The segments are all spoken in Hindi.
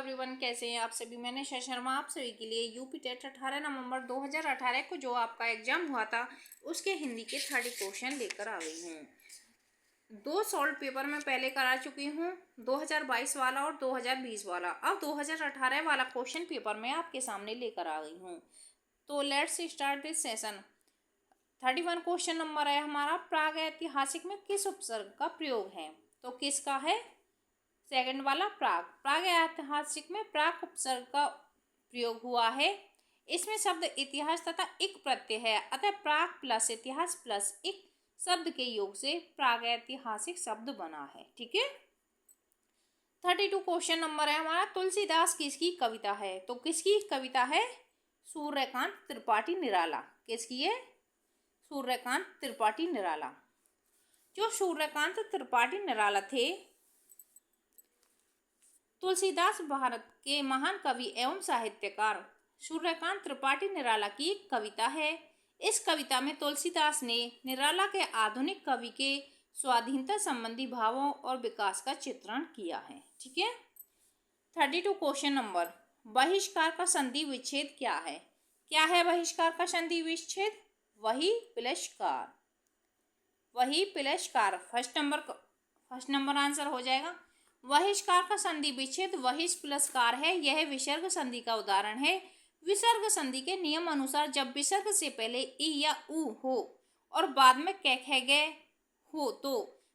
एवरीवन, कैसे हैं आप सभी। मैंने शर्मा आप सभी के लिए यूपी टेट 18 नवंबर 2018 को जो आपका एग्जाम हुआ था उसके हिंदी के 30 क्वेश्चन लेकर आ गई हूँ। 2 सॉल्व पेपर में पहले करा चुकी हूँ, 2022 वाला और 2020 वाला। अब 2018 वाला क्वेश्चन पेपर में आपके सामने लेकर आ गई हूँ। तो let's start this session. 31 question number है हमारा, प्रागैतिहासिक में किस उपसर्ग का प्रयोग है? तो किसका है? सेकंड वाला प्रागैतिहासिक में प्राक उपसर्ग का प्रयोग हुआ है। इसमें शब्द इतिहास तथा इक प्रत्यय है, अतः प्राक प्लस इतिहास प्लस इक शब्द के योग से प्रागैतिहासिक शब्द बना है। ठीक है। 32 क्वेश्चन नंबर है हमारा, तुलसीदास किसकी कविता है? तो किसकी कविता है? सूर्यकांत त्रिपाठी निराला। किसकी है? सूर्यकांत त्रिपाठी निराला। जो सूर्यकांत त्रिपाठी निराला थे, तुलसीदास भारत के महान कवि एवं साहित्यकार सूर्यकांत त्रिपाठी निराला की एक कविता है। इस कविता में तुलसीदास ने निराला के आधुनिक कवि के स्वाधीनता संबंधी भावों और विकास का चित्रण किया है। ठीक है। 32 क्वेश्चन नंबर, बहिष्कार का संधि विच्छेद क्या है? क्या है बहिष्कार का संधि विच्छेद? वही प्लस कार। वही plus car first number answer हो जाएगा। बहिष्कार का संधि विच्छेद वही प्लस कार है। यह विसर्ग संधि का उदाहरण है। विसर्ग संधि के नियम अनुसार जब विसर्ग से पहले ई या उ हो और बाद में कै ख गे हो तो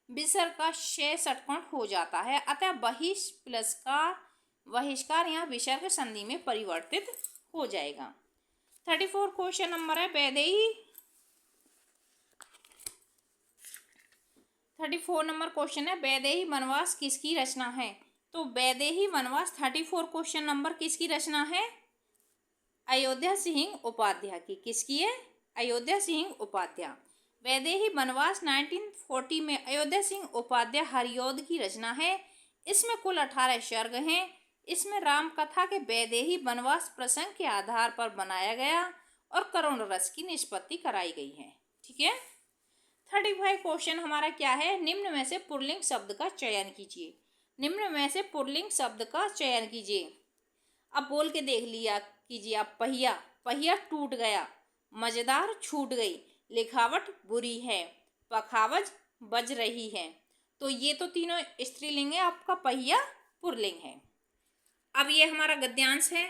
विसर्ग का शे षटकोण हो जाता है, अतः बहिष प्लस कार बहिष्कार यहाँ विसर्ग संधि में परिवर्तित हो जाएगा। 34 क्वेश्चन नंबर है, वैदेही 34 नंबर क्वेश्चन है, वैदेही वनवास किसकी रचना है? तो वैदेही वनवास 34 क्वेश्चन नंबर किसकी रचना है? अयोध्या सिंह उपाध्याय की। किसकी है? अयोध्या सिंह उपाध्याय। वैदेही वनवास 1940 में अयोध्या सिंह उपाध्याय हरिऔध की रचना है। इसमें कुल 18 सर्ग हैं। इसमें राम कथा के वैदेही वनवास प्रसंग के आधार पर बनाया गया और करुण रस की निष्पत्ति कराई गई है। ठीक है। 35 क्वेश्चन हमारा क्या है, निम्न में से पुल्लिंग शब्द का चयन कीजिए। निम्न में से पुल्लिंग शब्द का चयन कीजिए। अब बोल के देख लिया कीजिए आप। पहिया, पहिया टूट गया। मजेदार छूट गई। लिखावट बुरी है। पखावज बज रही है। तो ये तो तीनों स्त्रीलिंग है, आपका पहिया पुल्लिंग है। अब ये हमारा गद्यांश है।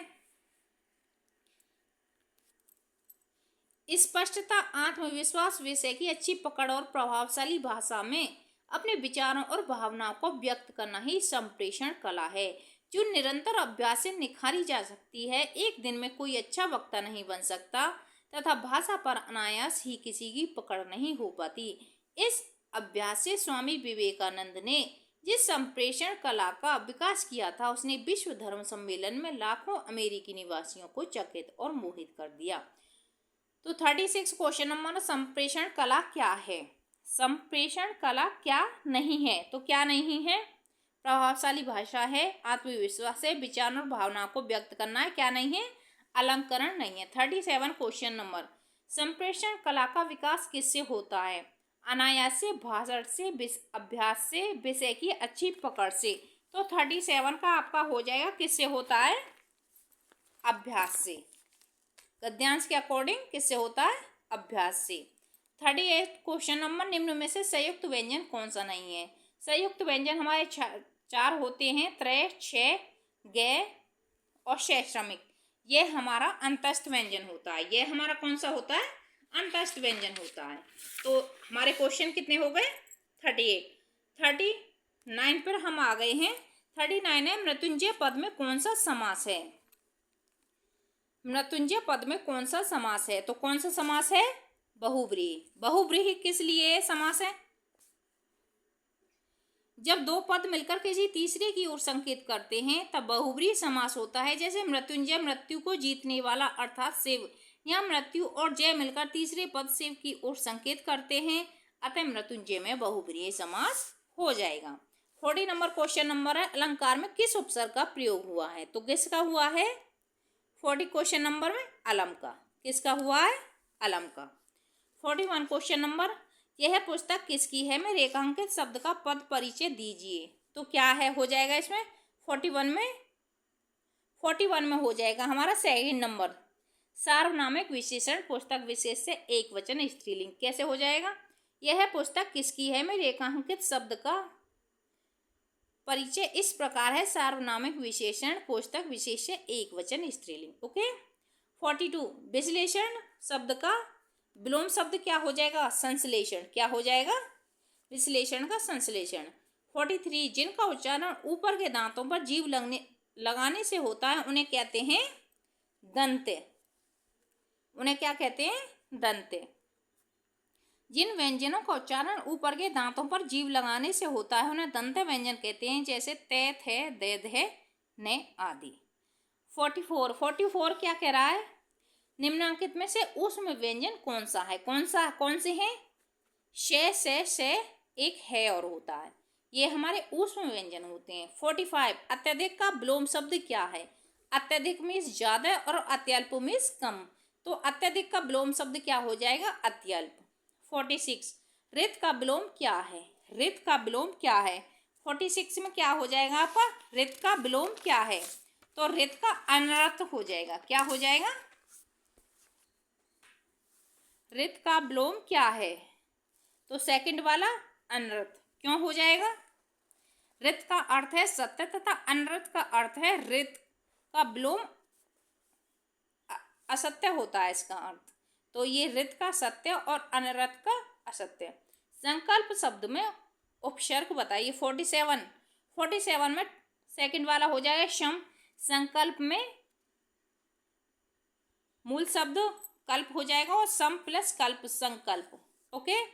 स्पष्टता, आत्मविश्वास, विषय की अच्छी पकड़ और प्रभावशाली भाषा में अपने विचारों और भावनाओं को व्यक्त करना ही संप्रेषण कला है, जो निरंतर अभ्यास से निखारी जा सकती है। एक दिन में कोई अच्छा वक्ता नहीं बन सकता तथा भाषा पर अनायास ही किसी की पकड़ नहीं हो पाती। इस अभ्यास से स्वामी विवेकानंद ने जिस संप्रेषण कला का विकास किया था, उसने विश्व धर्म सम्मेलन में लाखों अमेरिकी निवासियों को चकित और मोहित कर दिया। तो 36 क्वेश्चन नंबर, संप्रेषण कला क्या है? संप्रेषण कला क्या नहीं है? तो क्या नहीं है? प्रभावशाली भाषा है, आत्मविश्वास है, विचार और भावनाओं को व्यक्त करना है। क्या नहीं है? अलंकरण नहीं है। 37 क्वेश्चन नंबर, संप्रेषण कला का विकास किससे होता है? अनायास से, भाषण से, अभ्यास से, विषय की अच्छी पकड़ से। तो 37 का आपका हो जाएगा किससे होता है? अभ्यास से। गद्यांश के अकॉर्डिंग किससे होता है? अभ्यास से। 38 क्वेश्चन नंबर, निम्न में से संयुक्त व्यंजन कौन सा नहीं है? संयुक्त व्यंजन हमारे चार होते हैं, त्रय, क्षय, गे और शैश्रमिक। ये हमारा अंतस्थ व्यंजन होता है। ये हमारा कौन सा होता है? अंतस्थ व्यंजन होता है। तो हमारे क्वेश्चन कितने हो गए? 38। 39 पर हम आ गए हैं। 39 है, मृत्युंजय पद में कौन सा समास है? मृत्युंजय पद में कौन सा समास है? तो कौन सा समास है? बहुव्रीहि। बहुव्रीहि किस लिए समास है? जब दो पद मिलकर किसी तीसरे की ओर संकेत करते हैं तब बहुव्रीहि समास होता है। जैसे मृत्युंजय मृत्यु को जीतने वाला अर्थात शिव। यहाँ मृत्यु और जय मिलकर तीसरे पद शिव की ओर संकेत करते हैं, अतः मृत्युंजय में बहुव्रीहि समास हो जाएगा। 40 नंबर क्वेश्चन नंबर है, अलंकार में किस उपसर्ग का प्रयोग हुआ है? तो किसका हुआ है? 40 क्वेश्चन नंबर में अलम का। किसका हुआ है? अलम का। 41 क्वेश्चन नंबर, यह पुस्तक किसकी है? में रेखांकित शब्द का पद परिचय दीजिए। तो क्या है हो जाएगा इसमें? 41 में 41 में हो जाएगा हमारा सेकंड नंबर, सार्वनामिक विशेषण पुस्तक विशेष से एक वचन स्त्रीलिंग। कैसे हो जाएगा? यह पुस्तक किसकी है में रेखांकित शब्द का परिचय इस प्रकार है, सार्वनामिक विशेषण पुस्तक विशेष से एक वचन स्त्रीलिंग। ओके। 42 विश्लेषण शब्द का विलोम शब्द क्या हो जाएगा? संश्लेषण। क्या हो जाएगा? विश्लेषण का संश्लेषण। 43 जिनका उच्चारण ऊपर के दांतों पर जीभ लगाने से होता है उन्हें कहते हैं दंते। उन्हें क्या कहते हैं? दंते। जिन व्यंजनों का उच्चारण ऊपर के दांतों पर जीभ लगाने से होता है उन्हें दंते व्यंजन कहते हैं, जैसे ते, थे, दे, धे, ने आदि। 44 क्या कह रहा है? निम्नांकित में से ऊष्म व्यंजन कौन सा है? कौन से हैं? से एक है और होता है, ये हमारे ऊष्म व्यंजन होते हैं। 45 अत्यधिक का विलोम शब्द क्या है? अत्यधिक मीन्स ज्यादा और अत्यल्प मीन्स कम, तो अत्यधिक का विलोम शब्द क्या हो जाएगा? अत्यल्प। 46 रित का विलोम क्या है? रित का विलोम क्या है? 46 में क्या हो जाएगा आपका? रित का विलोम क्या है? तो रित का अनर्थ हो जाएगा। क्या हो जाएगा? रित का विलोम क्या है? तो सेकंड वाला अनर्थ। क्यों हो जाएगा? रित का अर्थ है सत्य तथा अनर्थ का अर्थ है रित का विलोम असत्य होता है इसका अर्थ, तो ये रित का सत्य और अनर्थ का असत्य। संकल्प शब्द में उपसर्ग बताइए। 47 में सेकंड वाला हो जाएगा शम। संकल्प में मूल शब्द कल्प हो जाएगा और सम प्लस कल्प संकल्प। ओके।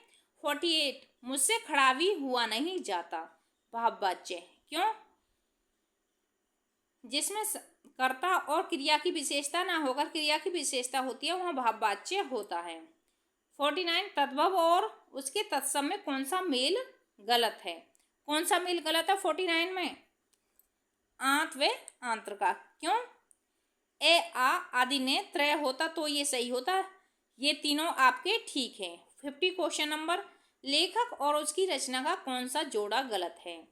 48 मुझसे खड़ा भी हुआ नहीं जाता, भाववाच्य। क्यों? जिसमें कर्ता और क्रिया की विशेषता ना होकर क्रिया की विशेषता होती है वहाँ भाववाच्य होता है। 49 तद्भव और उसके तत्सम में कौन सा मेल गलत है? कौन सा मेल गलत है 49 में? आंत व आंत्र का। क्यों? ए आ आदि ने त्रय होता तो ये सही होता, ये तीनों आपके ठीक है। 50 क्वेश्चन नंबर, लेखक और उसकी रचना का कौन सा जोड़ा गलत है?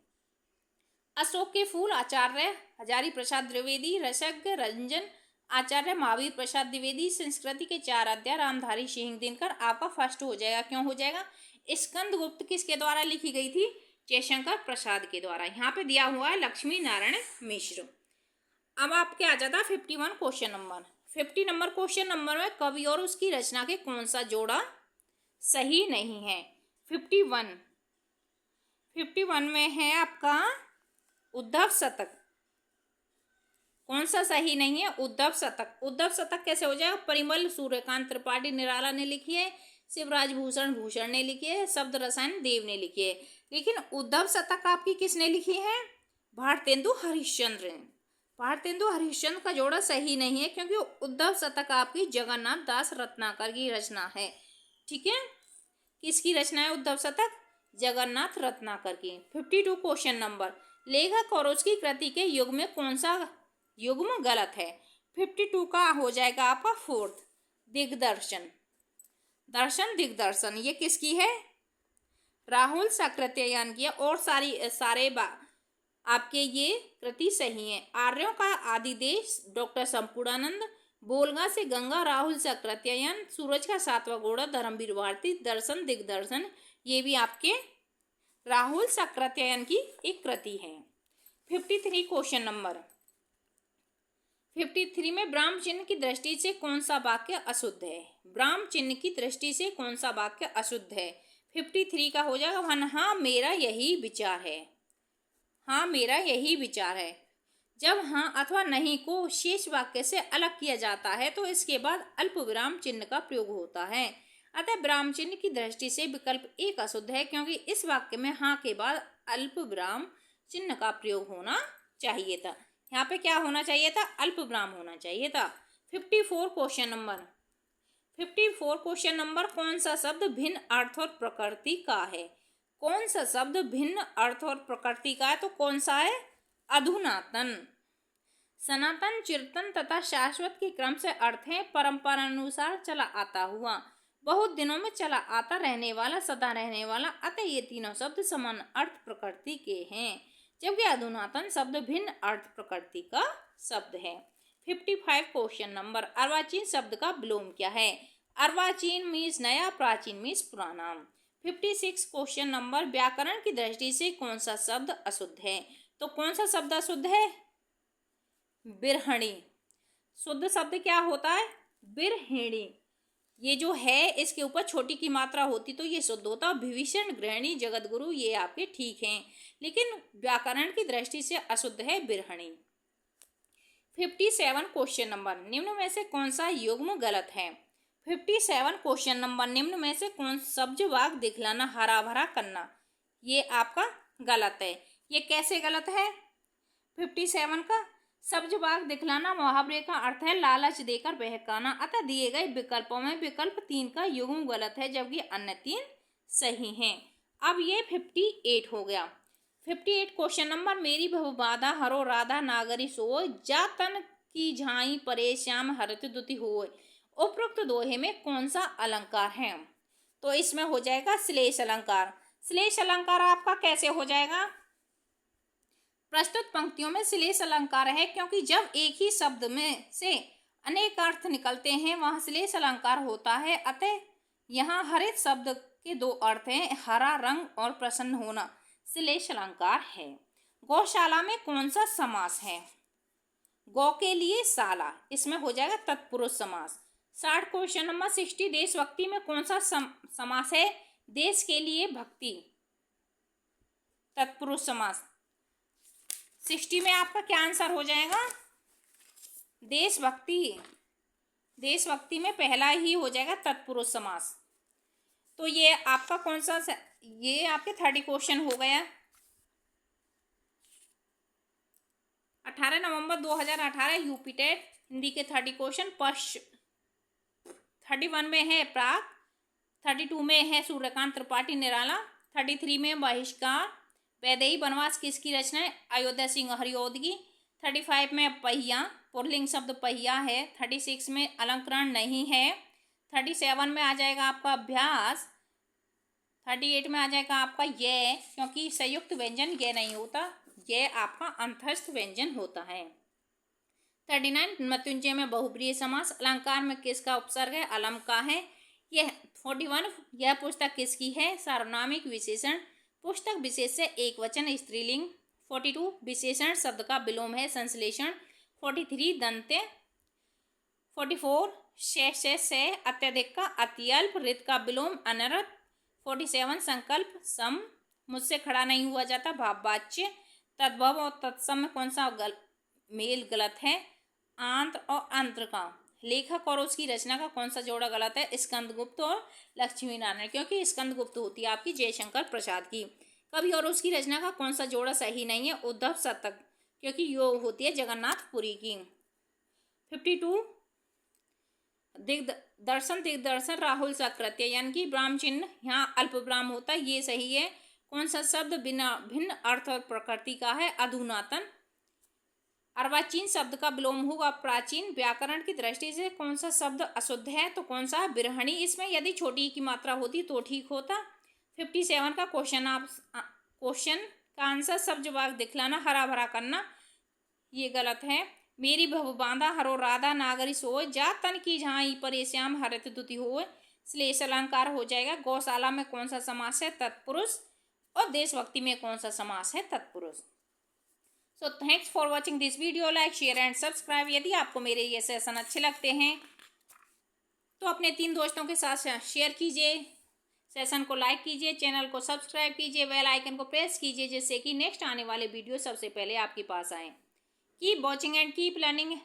अशोक के फूल आचार्य हजारी प्रसाद द्विवेदी, रसज्ञ रंजन आचार्य महावीर प्रसाद द्विवेदी, संस्कृति के 4 अध्याय रामधारी सिंह दिनकर। आपका फर्स्ट हो जाएगा। क्यों हो जाएगा? स्कंदगुप्त किसके द्वारा लिखी गई थी? जयशंकर प्रसाद के द्वारा। यहाँ पे दिया हुआ है लक्ष्मी नारायण मिश्र। अब आपके आ जाता 51 question number. 50 number question number में कवि और उसकी रचना के कौन सा जोड़ा सही नहीं है? 51 में है आपका उद्धव शतक। कौन सा सही नहीं है? उद्धव शतक। उद्धव शतक कैसे हो जाएगा? परिमल सूर्यकांत त्रिपाठी निराला ने लिखी है, शिवराज भूषण ने लिखी है, शब्द रसायन देव ने लिखी है। लेकिन उद्धव शतक आपकी किसने लिखी है? भारतेंदु हरिश्चंद्र ने। भारतेंदु हरिश्चंद्र का जोड़ा सही नहीं है क्योंकि उद्धव शतक आपकी जगन्नाथ दास रत्नाकर की रचना है। ठीक है, किसकी रचना है उद्धव शतक? जगन्नाथ रत्नाकर की। 52 क्वेश्चन नंबर, लेखक और उसकी कृति के युग में कौन सा युग्म गलत है? 52 का हो जाएगा आपका फोर्थ, दिग्दर्शन। दर्शन दिग्दर्शन ये किसकी है? राहुल साकृत्यायन की। और सारे आपके ये कृति सही है। आर्यों का आदि देश डॉक्टर संपूर्णानंद, बोलगा से गंगा राहुल साकृत्यायन, सूरज का 7वां घोड़ा धर्मवीर भारती, दर्शन दिग्दर्शन ये भी आपके राहुल साकृत्यायन की एक कृति है। 53 क्वेश्चन नंबर, 53 में ब्राह्म चिन्ह की दृष्टि से कौन सा वाक्य अशुद्ध है? ब्राह्म चिन्ह की दृष्टि से कौन सा वाक्य अशुद्ध है? 53 का हो जाएगा वन। हाँ मेरा यही विचार है। हाँ मेरा यही विचार है। जब हाँ अथवा नहीं को शेष वाक्य से अलग किया जाता है तो इसके बाद अल्प विराम चिन्ह का प्रयोग होता है। अतः विराम चिन्ह की दृष्टि से विकल्प 1 अशुद्ध है क्योंकि इस वाक्य में हाँ के बाद अल्प विराम चिन्ह का प्रयोग होना चाहिए था। यहाँ पे क्या होना चाहिए था? अल्प विराम होना चाहिए था। 54 क्वेश्चन नंबर, 54 क्वेश्चन नंबर, कौन सा शब्द भिन्न अर्थ और प्रकृति का है? कौन सा शब्द भिन्न अर्थ और प्रकृति का है? तो कौन सा है? अधुनातन। सनातन, चिरतन तथा शाश्वत के क्रम से अर्थ है परंपरा अनुसार चला आता हुआ, बहुत दिनों में चला आता रहने वाला, सदा रहने वाला। अतः ये तीनों शब्द समान अर्थ प्रकृति के हैं, जबकि अधुनातन शब्द भिन्न अर्थ प्रकृति का शब्द है। 55 क्वेश्चन नंबर, अर्वाचीन शब्द का विलोम क्या है? अर्वाचीन मीन्स नया, प्राचीन मीन्स पुराना। 56 क्वेश्चन नंबर, व्याकरण की दृष्टि से कौन सा शब्द अशुद्ध है? तो कौन सा शब्द अशुद्ध है? बिरहणी। शुद्ध शब्द क्या होता है? बिरहिणी। ये जो है इसके ऊपर छोटी की मात्रा होती तो ये शुद्ध होता। विभीषण, गृहिणी, जगत गुरु ये आपके ठीक हैं, लेकिन व्याकरण की दृष्टि से अशुद्ध है बिरहणी। 57 क्वेश्चन नंबर, निम्न में से कौन सा युग्म गलत है? 57 क्वेश्चन नंबर, निम्न में से कौन सब्ज वाग दिखलाना, हरा भरा करना, ये आपका गलत है। ये कैसे गलत है? 57 का सब्ज बाग दिखलाना मुहावरे का अर्थ है लालच देकर बहकाना, अतः दिए गए विकल्पों में विकल्प 3 का युग्म गलत है, जबकि अन्य 3 सही हैं। अब ये 58 हो गया। 58 क्वेश्चन नंबर, मेरी बहु बाधा हरो राधा नागरी सोय, जा तन की झाई परे श्याम हरत दुति होय। उपरोक्त दोहे में कौन सा अलंकार है? तो इसमें हो जाएगा श्लेष अलंकार। श्लेष अलंकार आपका कैसे हो जाएगा? प्रस्तुत पंक्तियों में श्लेष अलंकार है, क्योंकि जब एक ही शब्द में से अनेक अर्थ निकलते हैं वहां श्लेष अलंकार होता है। अतः यहाँ हरित शब्द के 2 अर्थ हैं, हरा रंग और प्रसन्न होना, श्लेष अलंकार है। गौशाला में कौन सा समास है? गौ के लिए शाला, इसमें हो जाएगा तत्पुरुष समास। 60 क्वेश्चन नंबर 60, देशभक्ति में कौन सा समास है? देश के लिए भक्ति, तत्पुरुष समास। 60 में आपका क्या आंसर हो जाएगा? देशभक्ति। देशभक्ति में पहला ही हो जाएगा तत्पुरुष समास। तो ये आपका कौन सा, ये आपके 30 क्वेश्चन हो गया। 18 नवंबर 2018 यूपी टेट हिंदी के 30 क्वेश्चन। 31 में है प्राग, 32 में है सूर्यकांत त्रिपाठी निराला, 33 में बहिष्कार, वैदेही वनवास किसकी रचना है? अयोध्या सिंह हरिऔध की। 35 में पहिया, पुल्लिंग शब्द पहिया है। 36 में अलंकरण नहीं है। 37 में आ जाएगा आपका अभ्यास। 38 में आ जाएगा आपका ये, क्योंकि संयुक्त व्यंजन ये नहीं होता, ये आपका अंतस्थ व्यंजन होता है। 39 मृत्युंजय में बहुप्रिय समास, अलंकार में किसका उपसर्ग है? अलम का है। यह 41 यह पुस्तक किसकी है? सार्वनामिक विशेषण, पुस्तक विशेष से एक वचन स्त्रीलिंग। 42 विशेषण शब्द का विलोम है संश्लेषण। 43 दंत्य। 44 से अत्यधिक का अत्यल्प, रित का विलोम अनरत। 47 संकल्प सम, मुझसे खड़ा नहीं हुआ जाता, भाववाच्य। तद्भव और तत्सम में कौन सा मेल गलत है? आंत्र और अंत्र का। लेखक और उसकी रचना का कौन सा जोड़ा गलत है? स्कंदगुप्त और लक्ष्मी नारायण, क्योंकि स्कंदगुप्त होती है आपकी जयशंकर प्रसाद की। कवि और उसकी रचना का कौन सा जोड़ा सही नहीं है? उद्धव शतक, क्योंकि यो होती है जगन्नाथपुरी की। 52 दिग्दर्शन राहुल सकृत्य, यानी कि ब्राह्म चिन्ह यहाँ अल्प ब्राह्म होता है, ये सही है। कौन सा शब्द बिना भिन्न अर्थ और प्रकृति का है? अधुनातन। अर्वाचीन शब्द का विलोम होगा प्राचीन। व्याकरण की दृष्टि से कौन सा शब्द अशुद्ध है? तो कौन सा? बिरहणी। इसमें यदि छोटी की मात्रा होती तो ठीक होता। 57 का क्वेश्चन का आंसर सब्ज बाग दिखलाना, हरा भरा करना, ये गलत है। मेरी बहु बांधा हरो राधा नागरी सोय, जा तन की झाई परे श्याम हरत दुति होय, श्लेष अलंकार हो जाएगा। गौशाला में कौन सा समास है? तत्पुरुष। और देशभक्ति में कौन सा समास है? तत्पुरुष। So thanks for watching this video. Like, share and subscribe. यदि आपको मेरे ये सेशन अच्छे लगते हैं तो अपने 3 दोस्तों के साथ शेयर कीजिए, सेशन को लाइक कीजिए, चैनल को सब्सक्राइब कीजिए, बेल आइकन को प्रेस कीजिए, जिससे कि नेक्स्ट आने वाले वीडियो सबसे पहले आपके पास आए। Keep watching and keep learning.